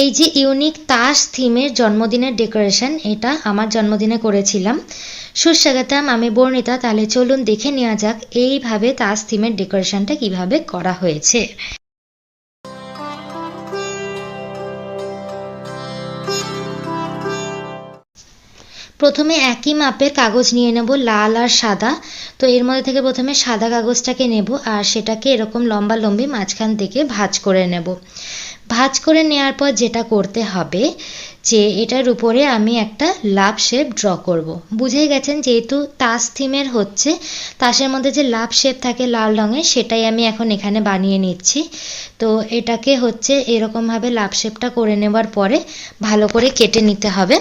এই যে ইউনিক তাস থিমের জন্মদিনের ডেকোরেশন, এটা আমার জন্মদিনে করেছিলাম। সুস্বাগতম, আমি বর্ণিতা। তাহলে চলুন দেখে নেওয়া যাক এইভাবে তাস থিমের ডেকোরেশনটা কিভাবে করা হয়েছে। প্রথমে একই মাপের কাগজ নিয়ে নেব, লাল আর সাদা। তো এর মধ্যে থেকে প্রথমে সাদা কাগজটাকে নেব আর সেটাকে এরকম লম্বা লম্বি মাঝখান থেকে ভাঁজ করে নেব। ভাঁজ করে নেওয়ার পর যেটা করতে হবে যে এটার উপরে আমি একটা লাভ শেপ ড্র করব। বুঝেই গেছেন, যেহেতু তাস থিমের হচ্ছে, তাসের মধ্যে যে লাভ শেপ থাকে লাল রঙের, সেটাই আমি এখন এখানে বানিয়ে নিচ্ছি। তো এটাকে হচ্ছে এরকমভাবে লাভ শেপটা করে নেবার পরে ভালো করে কেটে নিতে হবে।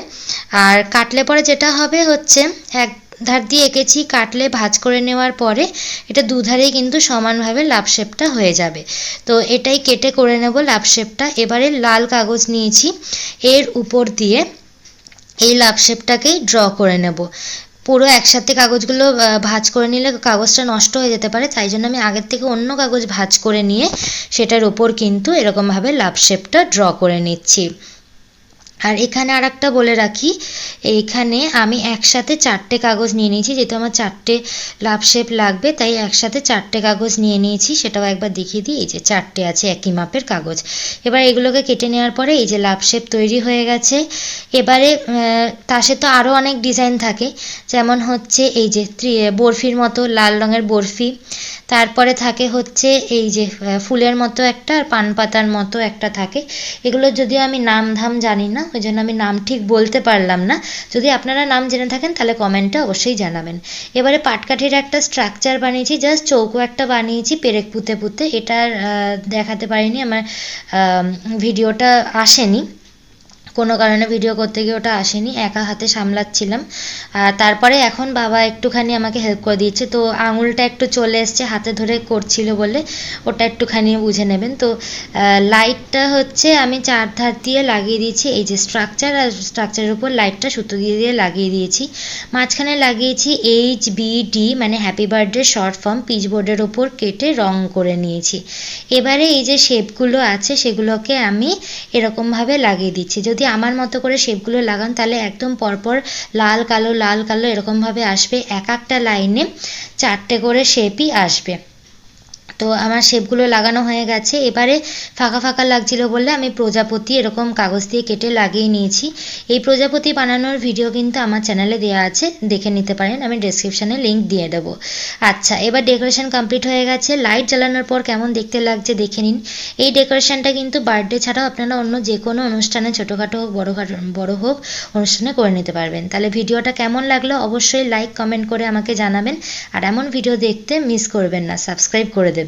আর কাটলে পরে যেটা হবে হচ্ছে, এক ধার দিয়ে এঁকেছি, কাটলে ভাঁজ করে নেওয়ার পরে এটা দুধারেই কিন্তু সমানভাবে লাভ শেপটা হয়ে যাবে। তো এটাই কেটে করে নেব লাভ শেপটা। এবারে লাল কাগজ নিয়েছি, এর উপর দিয়ে এই লাভ শেপটাকেই ড্র করে নেব। পুরো একসাথে কাগজগুলো ভাঁজ করে নিলে কাগজটা নষ্ট হয়ে যেতে পারে, তাই জন্য আমি আগের থেকে অন্য কাগজ ভাঁজ করে নিয়ে সেটার উপর কিন্তু এরকমভাবে লাভ শেপটা ড্র করে নিচ্ছি। আর এখানে আর একটা বলে রাখি, এইখানে আমি একসাথে 4টে কাগজ নিয়ে নিয়েছি, যেহেতু আমার 4টে লাভ শেপ লাগবে, তাই একসাথে 4টে কাগজ নিয়ে নিয়েছি। সেটাও একবার দেখিয়ে দিই, এই যে 4টে আছে একই মাপের কাগজ। এবার এগুলোকে কেটে নেওয়ার পরে এই যে লাভ শেপ তৈরি হয়ে গেছে। এবারে তাসে তো আরও অনেক ডিজাইন থাকে, যেমন হচ্ছে এই যে বরফির মতো লাল রঙের বরফি, তারপরে থাকে হচ্ছে এই যে ফুলের মতো একটা, আর পান পাতার মতো একটা থাকে। এগুলো যদিও আমি নাম ধাম জানি না, ওই জন্য আমি নাম ঠিক বলতে পারলাম না। যদি আপনারা নাম জেনে থাকেন তাহলে কমেন্টে অবশ্যই জানাবেন। এবারে পাটকাঠির একটা স্ট্রাকচার বানিয়েছি, জাস্ট চৌকো একটা বানিয়েছি পেরেক পুঁতে পুঁতে। এটার দেখাতে পারিনি, আমার ভিডিওটা আসেনি, কোনো কারণে ভিডিও করতে গিয়ে ওটা আসেনি, একা হাতে সামলাচ্ছিলাম। তারপরে এখন বাবা একটুখানি আমাকে হেল্প করে দিয়েছে, তো আঙুলটা একটু চলে এসছে, হাতে ধরে করছিল বলে ওটা একটুখানি বুঝে নেবেন। তো লাইটটা হচ্ছে আমি 4 ধার দিয়ে লাগিয়ে দিয়েছি, এই যে স্ট্রাকচার, আর স্ট্রাকচারের উপর লাইটটা সুতো দিয়ে দিয়ে লাগিয়ে দিয়েছি। মাঝখানে লাগিয়েছি HBD মানে হ্যাপি বার্থডে শর্ট ফর্ম, পিচবোর্ডের ওপর কেটে রং করে নিয়েছি। এবারে এই যে শেপগুলো আছে সেগুলোকে আমি এরকমভাবে লাগিয়ে দিচ্ছি। যদি আমার মতো করে শেপগুলো লাগান তাহলে একদম পরপর লাল কালো এরকমভাবে আসবে, এক একটা লাইনে 4টে করে শেপই আসবে। তো আমার শেপগুলো লাগানো হয়ে গেছে। এবারে ফাঁকা ফাঁকা লাগছিল বলে আমি প্রজাপতি এরকম কাগজ দিয়ে কেটে লাগিয়ে নিয়েছি। এই প্রজাপতি বানানোর ভিডিও কিন্তু আমার চ্যানেলে দেওয়া আছে, দেখে নিতে পারেন, আমি ডেসক্রিপশানে লিঙ্ক দিয়ে দেবো। আচ্ছা, এবার ডেকোরেশন কমপ্লিট হয়ে গেছে। লাইট জ্বালানোর পর কেমন দেখতে লাগছে দেখে নিন। এই ডেকোরেশনটা কিন্তু বার্থডে ছাড়াও আপনারা অন্য যে কোনো অনুষ্ঠানে, ছোটোখাটো হোক বড় হোক, অনুষ্ঠানে করে নিতে পারবেন। তাহলে ভিডিওটা কেমন লাগলো অবশ্যই লাইক কমেন্ট করে আমাকে জানাবেন। আর এমন ভিডিও দেখতে মিস করবেন না, সাবস্ক্রাইব করে দেবেন।